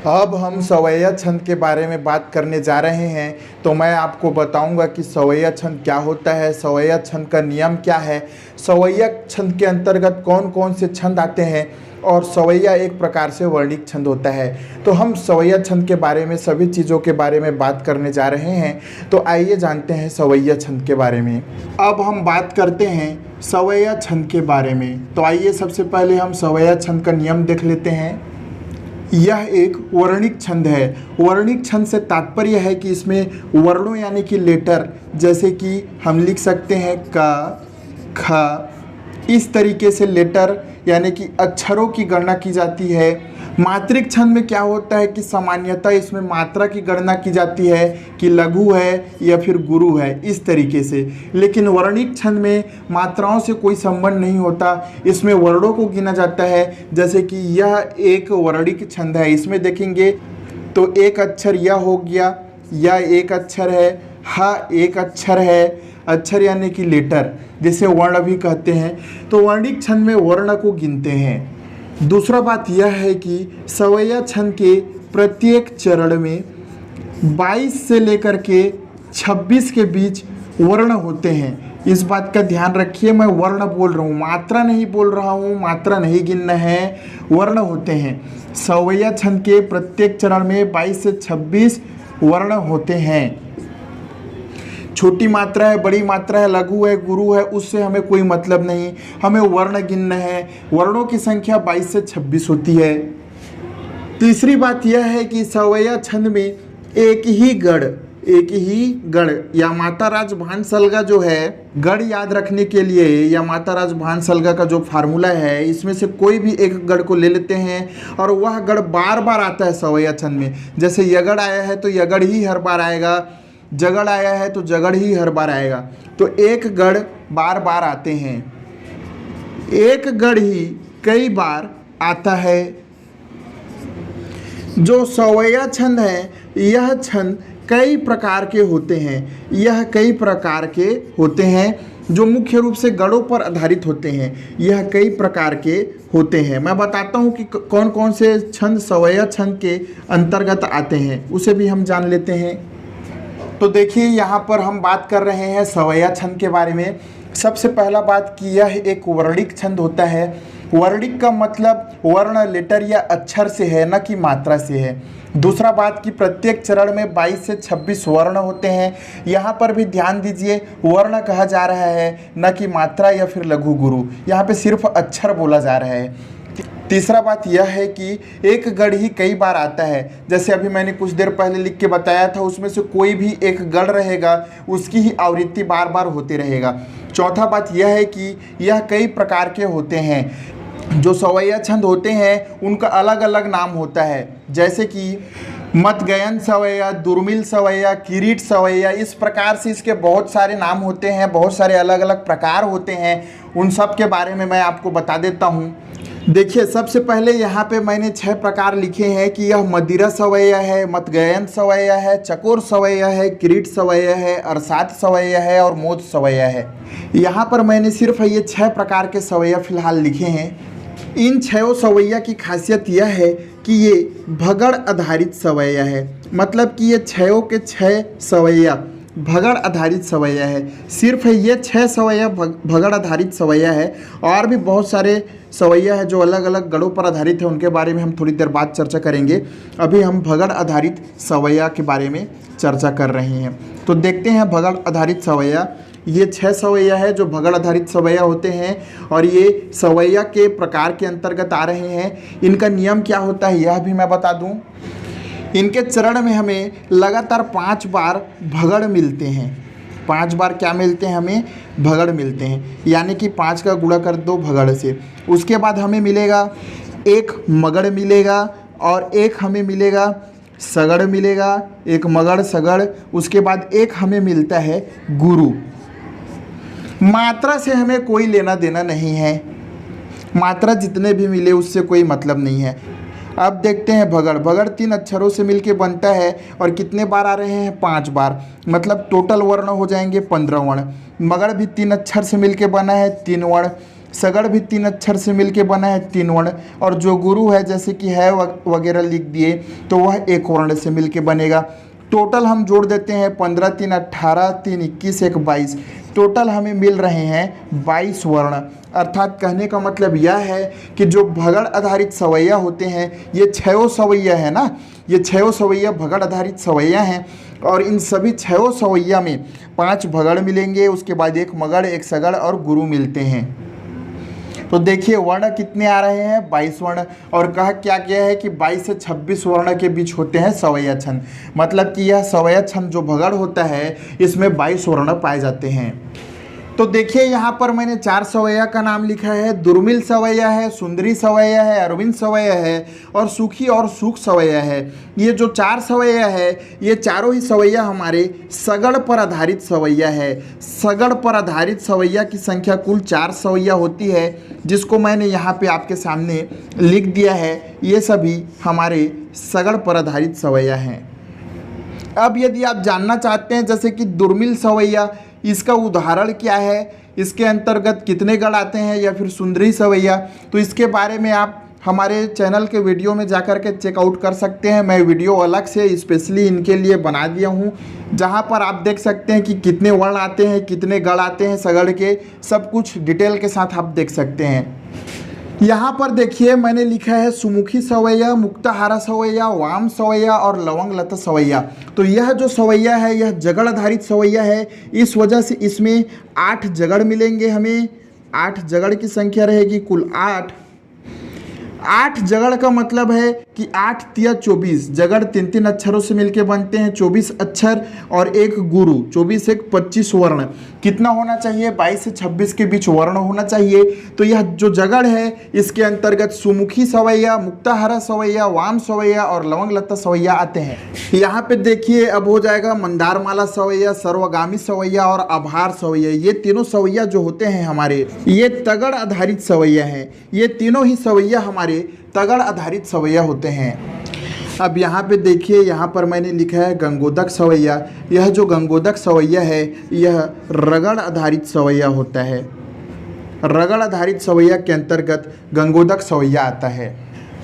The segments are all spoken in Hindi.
अब हम सवैया छंद के बारे में बात करने जा रहे हैं। तो मैं आपको बताऊंगा कि सवैया छंद क्या होता है, सवैया छंद का नियम क्या है, सवैया छंद के अंतर्गत कौन कौन से छंद आते हैं और सवैया एक प्रकार से वर्णिक छंद होता है। तो हम सवैया छंद के बारे में सभी चीज़ों के बारे में बात करने जा रहे हैं। तो आइए जानते हैं सवैया छंद के बारे में। अब हम बात करते हैं सवैया छंद के बारे में। तो आइए सबसे पहले हम सवैया छंद का नियम देख लेते हैं। यह एक वर्णिक छंद है। वर्णिक छंद से तात्पर्य है कि इसमें वर्णों यानी कि लेटर, जैसे कि हम लिख सकते हैं क, ख, इस तरीके से लेटर यानी कि अक्षरों की गणना की जाती है। मात्रिक छंद में क्या होता है कि सामान्यतः इसमें मात्रा की गणना की जाती है कि लघु है या फिर गुरु है, इस तरीके से। लेकिन वर्णिक छंद में मात्राओं से कोई संबंध नहीं होता, इसमें वर्णों को गिना जाता है। जैसे कि यह एक वर्णिक छंद है। इसमें देखेंगे तो एक अक्षर यह हो गया, यह एक अक्षर है, ह एक अक्षर है, अक्षर यानी कि लेटर, जिसे वर्ण भी कहते हैं। तो वर्णिक छंद में वर्ण को गिनते हैं। दूसरा बात यह है कि सवैया छंद के प्रत्येक चरण में 22 से लेकर के 26 के बीच वर्ण होते हैं। इस बात का ध्यान रखिए, मैं वर्ण बोल रहा हूँ, मात्रा नहीं बोल रहा हूँ, मात्रा नहीं गिनना है, वर्ण होते हैं। सवैया छंद के प्रत्येक चरण में 22 से 26 वर्ण होते हैं। छोटी मात्रा है, बड़ी मात्रा है, लघु है, गुरु है, उससे हमें कोई मतलब नहीं, हमें वर्ण गिनना है। वर्णों की संख्या 22 से 26 होती है। तीसरी बात यह है कि सवैया छंद में एक ही गढ़ या माता राज भानसलगा जो है, गढ़ याद रखने के लिए या माता राज भानसलगा का जो फार्मूला है, इसमें से कोई भी एक गढ़ को ले लेते हैं और वह गढ़ बार बार आता है सवैया छंद में। जैसे यगढ़ आया है तो यगढ़ ही हर बार आएगा, जगड़ आया है तो जगड़ ही हर बार आएगा। तो एक गढ़ बार बार आते हैं, एक गढ़ ही कई बार आता है। जो सवैया छंद है, यह छंद कई प्रकार के होते हैं। यह कई प्रकार के होते हैं जो मुख्य रूप से गढ़ों पर आधारित होते हैं। यह कई प्रकार के होते हैं। मैं बताता हूँ कि कौन कौन से छंद सवैया छंद के अंतर्गत आते हैं, उसे भी हम जान लेते हैं। तो देखिए, यहाँ पर हम बात कर रहे हैं सवैया छंद के बारे में। सबसे पहला बात कि यह एक वर्णिक छंद होता है। वर्णिक का मतलब वर्ण, लेटर या अक्षर से है, न कि मात्रा से है। दूसरा बात कि प्रत्येक चरण में 22 से 26 वर्ण होते हैं। यहाँ पर भी ध्यान दीजिए, वर्ण कहा जा रहा है, न कि मात्रा या फिर लघु गुरु। यहाँ पे सिर्फ अक्षर बोला जा रहा है। तीसरा बात यह है कि एक गढ़ ही कई बार आता है। जैसे अभी मैंने कुछ देर पहले लिख के बताया था, उसमें से कोई भी एक गढ़ रहेगा, उसकी ही आवृत्ति बार बार होती रहेगा। चौथा बात यह है कि यह कई प्रकार के होते हैं। जो सवैया छंद होते हैं उनका अलग अलग नाम होता है, जैसे कि मतगयन सवैया, दुर्मिल सवैया, किरीट सवैया, इस प्रकार से इसके बहुत सारे नाम होते हैं, बहुत सारे अलग अलग प्रकार होते हैं। उन सब के बारे में मैं आपको बता देता हूँ। देखिए, सबसे पहले यहाँ पे मैंने 6 प्रकार लिखे हैं कि यह मदिरा सवैया है, मतगयन सवैया है, चकोर सवैया है, किरीट सवैया है, अरसात सवैया है और मोद सवैया है। यहाँ पर मैंने सिर्फ ये 6 प्रकार के सवैया फिलहाल लिखे हैं। इन 6 सवैया की खासियत यह है कि ये भगड़ आधारित सवैया है। मतलब कि ये 6 के 6 सवैया भगड़ आधारित सवैया है। सिर्फ ये 6 सवैया भगड़ आधारित सवैया है। और भी बहुत सारे सवैया है जो अलग अलग गढ़ों पर आधारित है, उनके बारे में हम थोड़ी देर बाद चर्चा करेंगे। अभी हम भगड़ आधारित सवैया के बारे में चर्चा कर रहे हैं। तो देखते हैं भगड़ आधारित सवैया। ये 6 सवैया है जो भगड़ आधारित सवैया होते हैं और ये सवैया के प्रकार के अंतर्गत आ रहे हैं। इनका नियम क्या होता है यह भी मैं बता दूं। इनके चरण में हमें लगातार 5 बार भगड़ मिलते हैं। 5 बार क्या मिलते हैं? हमें भगड़ मिलते हैं, यानी कि 5 का गुणा कर दो भगड़ से। उसके बाद हमें मिलेगा एक मगड़ मिलेगा और एक हमें मिलेगा सगड़ मिलेगा, एक मगड़ सगड़। उसके बाद एक हमें मिलता है गुरु। मात्रा से हमें कोई लेना देना नहीं है, मात्रा जितने भी मिले उससे कोई मतलब नहीं है। अब देखते हैं भगड़। भगड़ 3 अक्षरों से मिलके बनता है और कितने बार आ रहे हैं? 5 बार। मतलब टोटल वर्ण हो जाएंगे 15 वर्ण। मगड़ भी 3 अक्षर से मिलके बना है, 3 वर्ण। सगड़ भी 3 अक्षर से मिलके बना है 3 वर्ण, और जो गुरु है जैसे कि है वगैरह लिख दिए तो वह 1 वर्ण से मिलके बनेगा। टोटल हम जोड़ देते हैं 15 3 18 3 21 1 22, टोटल हमें मिल रहे हैं 22 वर्ण। अर्थात कहने का मतलब यह है कि जो भगड़ आधारित सवैया होते हैं ये 6 सवैया है ना, ये 6 सवैया भगड़ आधारित सवैया हैं, और इन सभी 6 सवैया में 5 भगड़ मिलेंगे, उसके बाद 1 मगड़ 1 सगड़ और गुरु मिलते हैं। तो देखिए वर्ण कितने आ रहे हैं, 22 वर्ण, और कहा क्या क्या है कि 22 से 26 वर्ण के बीच होते हैं सवैया छंद। मतलब कि यह सवैया छंद जो भगड़ होता है इसमें 22 वर्ण पाए जाते हैं। तो देखिए यहाँ पर मैंने 4 सवैया का नाम लिखा है। दुर्मिल सवैया है, सुंदरी सवैया है, अरविंद सवैया है और सुखी और सुख सवैया है। ये जो 4 सवैया है ये चारों ही सवैया हमारे सगड़ पर आधारित सवैया है। सगड़ पर आधारित सवैया की संख्या कुल 4 सवैया होती है, जिसको मैंने यहाँ पे आपके सामने लिख दिया है। ये सभी हमारे सगड़ पर आधारित सवैया हैं। अब यदि आप जानना चाहते हैं जैसे कि दुर्मिल सवैया, इसका उदाहरण क्या है, इसके अंतर्गत कितने गण आते हैं, या फिर सुंदरी सवैया, तो इसके बारे में आप हमारे चैनल के वीडियो में जाकर के चेकआउट कर सकते हैं। मैं वीडियो अलग से स्पेशली इनके लिए बना दिया हूँ, जहाँ पर आप देख सकते हैं कि कितने वर्ण आते हैं, कितने गण आते हैं सगड़ के, सब कुछ डिटेल के साथ आप देख सकते हैं। यहाँ पर देखिए मैंने लिखा है सुमुखी सवैया, मुक्ताहारा सवैया, वाम सवैया और लवंग लता सवैया। तो यह जो सवैया है यह जगड़ आधारित सवैया है, इस वजह से इसमें 8 जगड़ मिलेंगे। हमें 8 जगड़ की संख्या रहेगी कुल 8। 8 जगड़ का मतलब है कि 8 तिया 24, जगड़ 3-3 अक्षरों से मिलके बनते हैं, 24 अक्षर और 1 गुरु, 24 1 25 वर्ण। कितना होना चाहिए, 22 से 26 के बीच वर्ण होना चाहिए। तो यह जो जगड़ है इसके अंतर्गत सुमुखी सवैया, मुक्ताहारा सवैया, वाम सवैया और लवंग लता सवैया आते हैं। यहाँ पे देखिए अब हो जाएगा मंदारमाला सवैया, सर्वगामी सवैया और आभार सवैया। ये तीनों सवैया जो होते हैं हमारे, ये तगड़ आधारित सवैया हैं। ये तीनों ही सवैया हमारे तगड़ आधारित सवैया होते हैं। अब यहाँ पे देखिए, यहाँ पर मैंने लिखा है गंगोदक सवैया। यह जो गंगोदक सवैया है यह रगड़ आधारित सवैया होता है। रगड़ आधारित सवैया के अंतर्गत गंगोदक सवैया आता है।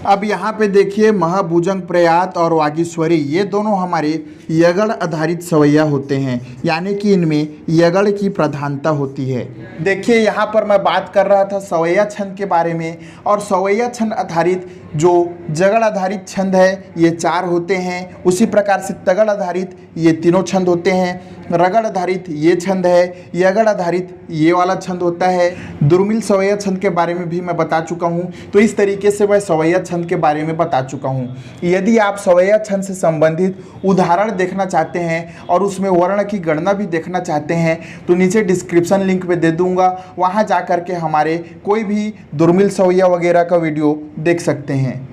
अब यहाँ पे देखिए महाभुजंग प्रयात और वागीश्वरी, ये दोनों हमारे यगड़ आधारित सवैया होते हैं, यानी कि इनमें यगड़ की प्रधानता होती है। देखिए यहाँ पर मैं बात कर रहा था सवैया छंद के बारे में, और सवैया छंद आधारित जो जगड़ आधारित छंद है ये 4 होते हैं। उसी प्रकार से तगड़ आधारित ये तीनों छंद होते हैं। रगड़ आधारित ये छंद है, यगड़ आधारित ये वाला छंद होता है। दुर्मिल सवैया छंद के बारे में भी मैं बता चुका हूँ। तो इस तरीके से मैं सवैया छंद के बारे में बता चुका हूँ। यदि आप सवैया छंद से संबंधित उदाहरण देखना चाहते हैं और उसमें वर्ण की गणना भी देखना चाहते हैं तो नीचे डिस्क्रिप्शन लिंक पे दे दूंगा, वहाँ जा कर के हमारे कोई भी दुर्मिल सवैया वगैरह का वीडियो देख सकते हैं।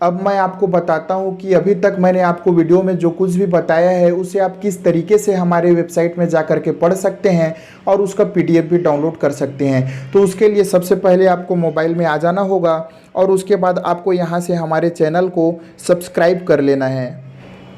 अब मैं आपको बताता हूँ कि अभी तक मैंने आपको वीडियो में जो कुछ भी बताया है उसे आप किस तरीके से हमारे वेबसाइट में जा कर के पढ़ सकते हैं और उसका PDF भी डाउनलोड कर सकते हैं। तो उसके लिए सबसे पहले आपको मोबाइल में आ जाना होगा और उसके बाद आपको यहाँ से हमारे चैनल को सब्सक्राइब कर लेना है।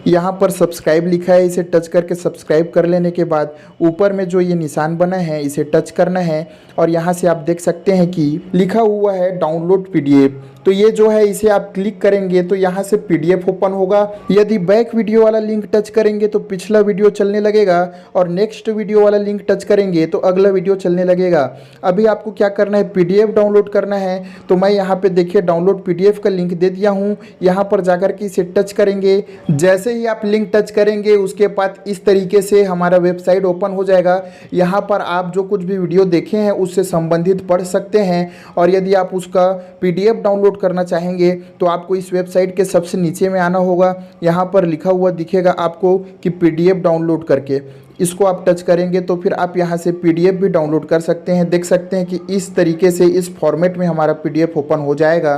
यहाँ पर सब्सक्राइब लिखा है, इसे टच करके सब्सक्राइब कर लेने के बाद ऊपर में जो ये निशान बना है इसे टच करना है और यहाँ से आप देख सकते हैं कि लिखा हुआ है डाउनलोड PDF। तो ये जो है इसे आप क्लिक करेंगे तो यहाँ से PDF ओपन होगा। यदि बैक वीडियो वाला लिंक टच करेंगे तो पिछला वीडियो चलने लगेगा और नेक्स्ट वीडियो वाला लिंक टच करेंगे तो अगला वीडियो चलने लगेगा। अभी आपको क्या करना है, PDF डाउनलोड करना है। तो मैं यहाँ पे देखिए डाउनलोड PDF का लिंक दे दिया हूँ। यहाँ पर जाकर के इसे टच करेंगे। जैसे ही आप लिंक टच करेंगे उसके बाद इस तरीके से हमारा वेबसाइट ओपन हो जाएगा। यहाँ पर आप जो कुछ भी वीडियो देखे हैं उससे संबंधित पढ़ सकते हैं। और यदि आप उसका PDF डाउनलोड करना चाहेंगे तो आपको इस वेबसाइट के सबसे नीचे में आना होगा। यहाँ पर लिखा हुआ दिखेगा आपको कि PDF डाउनलोड करके, इसको आप टच करेंगे तो फिर आप यहाँ से PDF भी डाउनलोड कर सकते हैं। देख सकते हैं कि इस तरीके से इस फॉर्मेट में हमारा PDF ओपन हो जाएगा।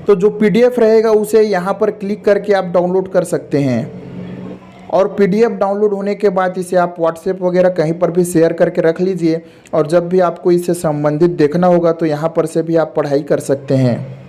तो जो PDF रहेगा उसे यहाँ पर क्लिक करके आप डाउनलोड कर सकते हैं और PDF डाउनलोड होने के बाद इसे आप WhatsApp वगैरह कहीं पर भी शेयर करके रख लीजिए और जब भी आपको इससे संबंधित देखना होगा तो यहाँ पर से भी आप पढ़ाई कर सकते हैं।